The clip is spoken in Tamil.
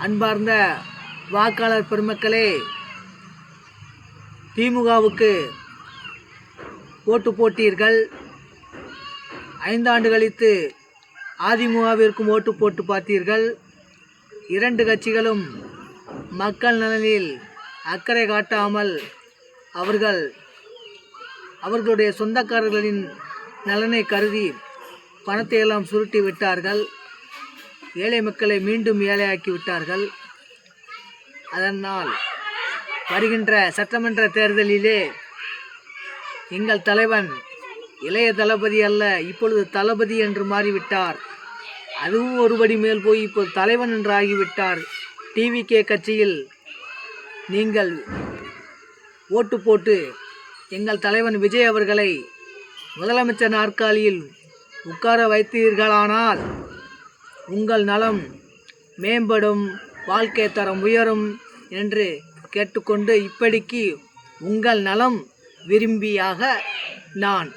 அன்பார்ந்த வாக்காளர் பெருமக்களே, திமுகவுக்கு ஓட்டு போட்டீர்கள். 5 ஆண்டு கழித்து அதிமுகவிற்கும் ஓட்டு போட்டு பார்த்தீர்கள். 2 கட்சிகளும் மக்கள் நலனில் அக்கறை காட்டாமல் அவர்களுடைய சொந்தக்காரர்களின் நலனை கருதி பணத்தை எல்லாம் சுருட்டி விட்டார்கள். ஏழை மக்களை மீண்டும் ஏழையாக்கி விட்டார்கள். அதனால் வருகின்ற சட்டமன்ற தேர்தலிலே எங்கள் தலைவன் இளைய தளபதி அல்ல, இப்பொழுது தளபதி என்று மாறிவிட்டார். அதுவும் ஒருபடி மேல் போய் இப்போது தலைவன் என்று ஆகிவிட்டார். டிவிகே கட்சியில் நீங்கள் ஓட்டு போட்டு எங்கள் தலைவன் விஜய் அவர்களை முதலமைச்சர் நாற்காலியில் உட்கார வைத்தீர்களானால் உங்கள் நலம் மேம்படும், வாழ்க்கை தரம் உயரும் என்று கேட்டுக்கொண்டு, இப்படிக்கு உங்கள் நலம் விரும்பியாக நான்